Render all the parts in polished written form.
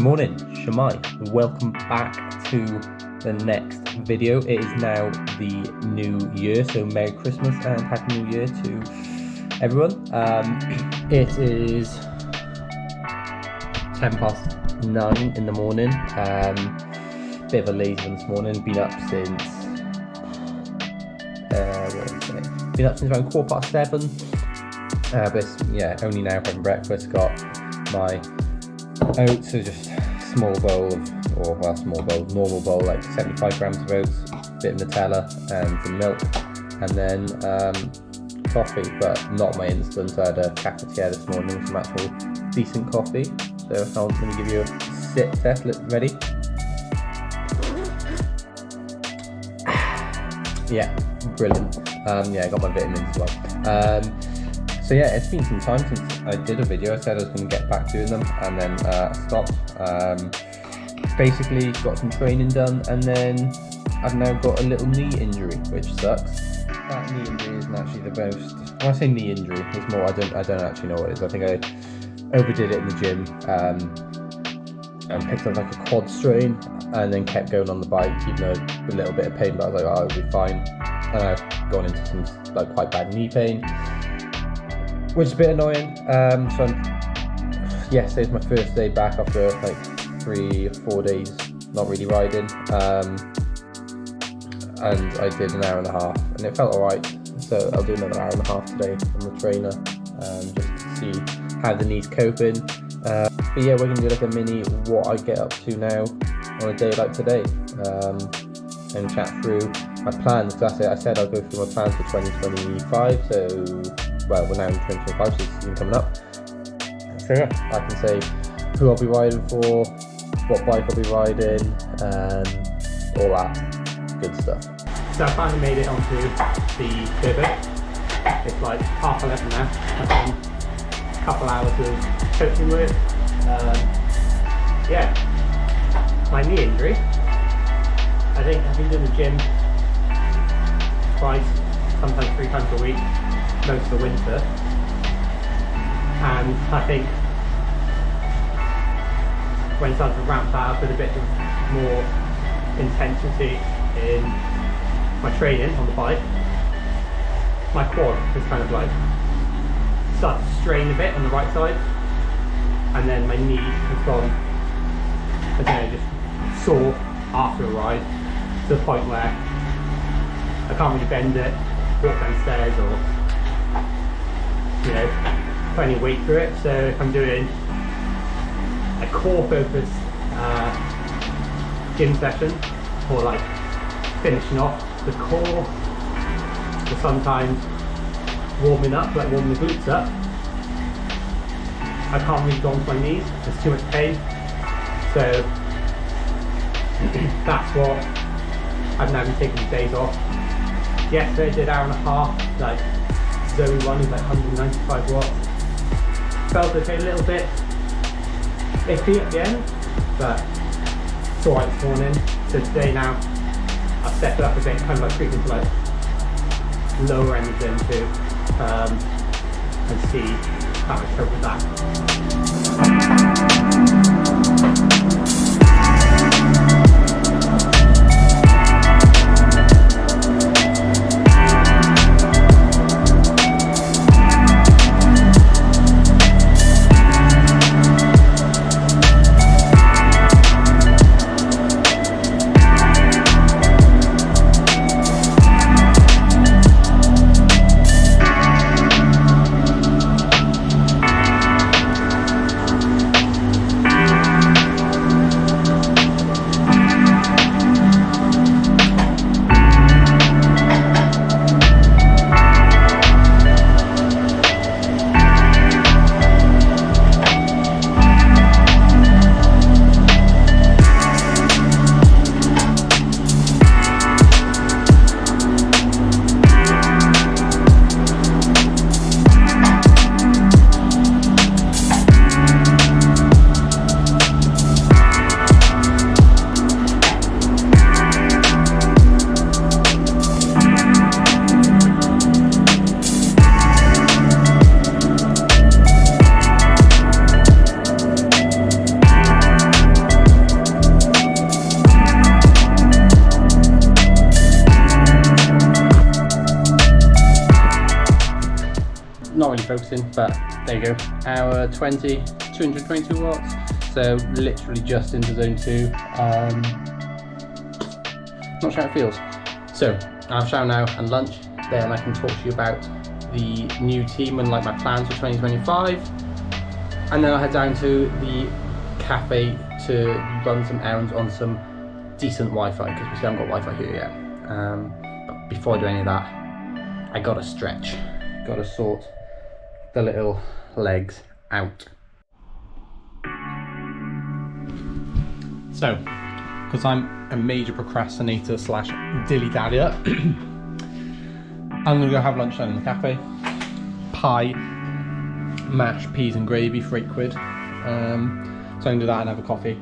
Good morning, Shamai. Welcome back to the next video. It is now the new year, so Merry Christmas and Happy New Year to everyone. It is 9:10 in the morning. Bit of a lazy one this morning. Been up since Been up since around 7:15. But yeah, only now having breakfast. Got my oats, so just normal bowl, like 75 grams of oats, bit of Nutella and some milk, and then coffee, but not my instant. I had a cafetiere this morning, some actual decent coffee. So let me give you a sip test. Ready? Yeah, brilliant. Yeah, I got my vitamins as well. So yeah, it's been some time since I did a video. I said I was going to get back doing them, and then stopped. Basically got some training done, and then I've now got a little knee injury, which sucks. That knee injury isn't actually the most. When I say knee injury, it's more I don't actually know what it is. I think I overdid it in the gym, and picked up like a quad strain, and then kept going on the bike, even though a little bit of pain. But I was like, oh, it'll be fine. And I've gone into some like quite bad knee pain, which is a bit annoying. So yesterday's my first day back after like 3 or 4 days not really riding, and I did an hour and a half, and it felt alright. So I'll do another hour and a half today on the trainer, just to see how the knee's coping. But yeah, we're gonna do like a mini what I get up to now on a day like today, and chat through my plans. That's it. I said I'll go through my plans for 2025. So well, we're now in 2025, so it's soon coming up. So yeah, I can say who I'll be riding for, what bike I'll be riding, and all that good stuff. So I finally made it onto the turbo. It's like 11:30 now. I've done a couple hours of coaching work. Yeah, my knee injury. I think I've been doing the gym twice, sometimes 3 times a week, most of the winter. And I think when I started to ramp that up with a bit more intensity in my training on the bike, my quad has kind of like started to strain a bit on the right side, and then my knee has gone, I don't know, just sore after a ride to the point where I can't really bend it, walk downstairs, or put any weight through it. So if I'm doing a core focus gym session, or like finishing off the core, or sometimes warming the glutes up, I can't really go onto my knees, there's too much pain. So that's what I've now been taking days off. Yesterday I did an hour and a half, like zone 1 is like 195 watts. Felt okay, a little bit iffy at the end, but it's alright this morning. So today now I've stepped it up a bit, kind of like creeping to like lower end of zone 2, and see how I cope with that. not really focusing, but there you go. Hour 20, 222 watts. So literally just into zone 2. Not sure how it feels. So I'll have a shower now and lunch. Then I can talk to you about the new team and like my plans for 2025. And then I'll head down to the cafe to run some errands on some decent Wi-Fi, because we still haven't got Wi-Fi here yet. But before I do any of that, I gotta stretch. Gotta sort the little legs out. So, because I'm a major procrastinator slash dilly-dallyer, I'm gonna go have lunch down in the cafe. Pie, mashed peas and gravy for £8. So I'm gonna do that and have a coffee.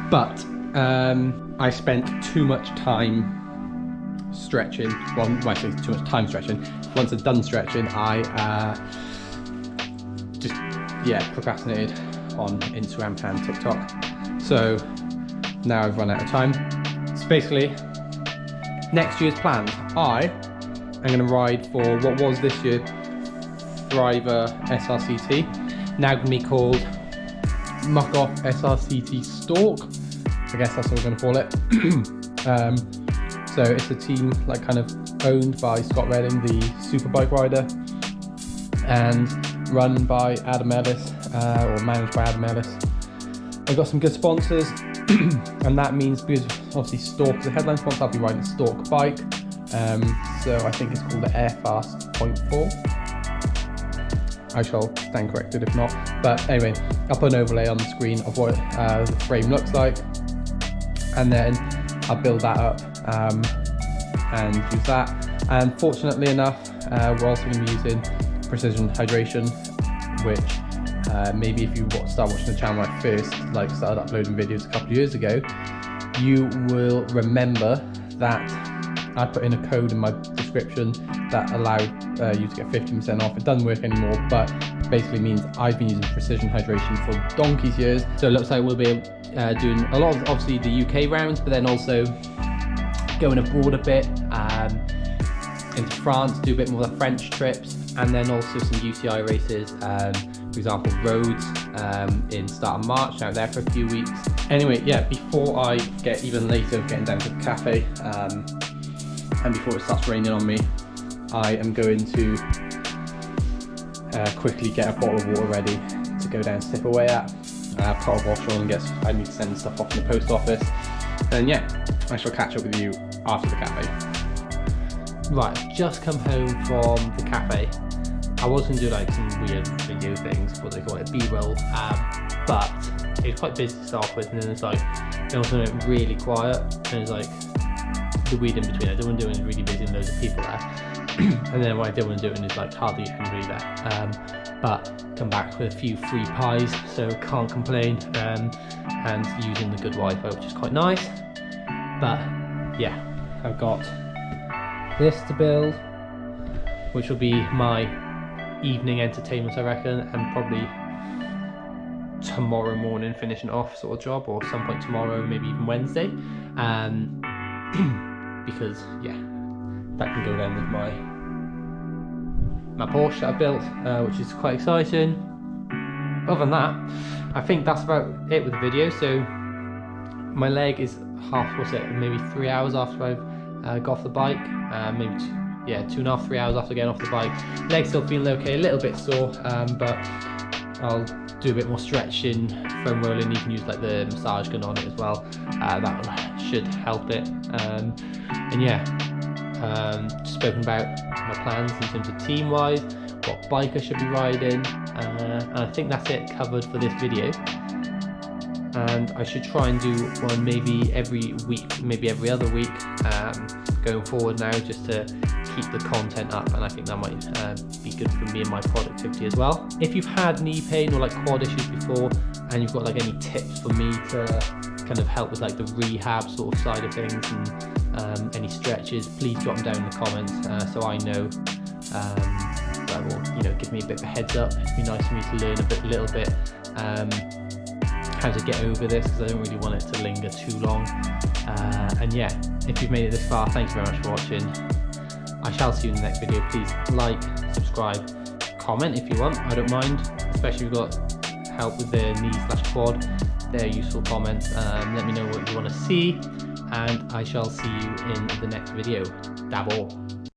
But I spent too much time stretching. Well, I say too much time stretching. Once I'm done stretching, I just procrastinated on Instagram and TikTok. So now I've run out of time. So basically, next year's plans. I am going to ride for what was this year Thriver SRCT, now going to be called Muck Off SRCT Stalk. I guess that's what we're going to call it. So it's a team like kind of owned by Scott Redding, the superbike rider, and run by Adam Ellis, or managed by Adam Ellis. I've got some good sponsors, and that means, because obviously Stalk is the headline sponsor, I'll be riding a Stalk bike. So I think it's called the Airfast 0.4. I shall stand corrected if not. But anyway, I'll put an overlay on the screen of what the frame looks like, and then I'll build that up and use that. And fortunately enough, we're also going to be using precision hydration, which maybe if you start watching the channel when I first started uploading videos a couple of years ago, you will remember that I put in a code in my description that allowed you to get 15% off. It doesn't work anymore, but basically means I've been using precision hydration for donkey's years. So it looks like we'll be doing a lot of obviously the UK rounds, but then also going abroad a bit, into France, do a bit more of the French trips, and then also some UCI races, for example Rhodes in start of March, out there for a few weeks. Anyway, yeah, before I get even later getting down to the cafe, and before it starts raining on me, I am going to quickly get a bottle of water ready to go down and sip away at. Put a wash on, I need to send stuff off in the post office. And yeah, I shall catch up with you after the cafe. Right, I've just come home from the cafe. I was going to do some weird video things, what they call it, B-roll, but it was quite busy to start with, and then it also went really quiet, and it's the weed in between. I didn't want to do it really busy and loads of people there. And then what I did want to do it is hardly anybody there. But come back with a few free pies, so can't complain, and using the good Wi-Fi, which is quite nice. But yeah, I've got this to build, which will be my evening entertainment, I reckon, and probably tomorrow morning finishing off sort of job, or some point tomorrow, maybe even Wednesday. Because yeah, that can go down with my Porsche that I built, which is quite exciting. Other than that, I think that's about it with the video. So my leg is maybe 3 hours after I've got off the bike, maybe 2.5, 3 hours after getting off the bike. Leg's still feeling okay, a little bit sore, but I'll do a bit more stretching, foam rolling. You can use the massage gun on it as well. That should help it. And yeah, spoken about my plans in terms of team wise, what bike I should be riding, and I think that's it covered for this video. And I should try and do one maybe every week, maybe every other week, going forward now, just to keep the content up, and I think that might be good for me and my productivity as well. If you've had knee pain or quad issues before, and you've got any tips for me to kind of help with the rehab sort of side of things, and any stretches, please drop them down in the comments, so I know. That will give me a bit of a heads up. It'd be nice for me to learn a little bit how to get over this, because I don't really want it to linger too long. And yeah, if you've made it this far, thank you very much for watching. I shall see you in the next video. Please like, subscribe, comment if you want. I don't mind, especially if you've got help with the knee/quad. They're useful comments. Let me know what you want to see, and I shall see you in the next video. Dabble.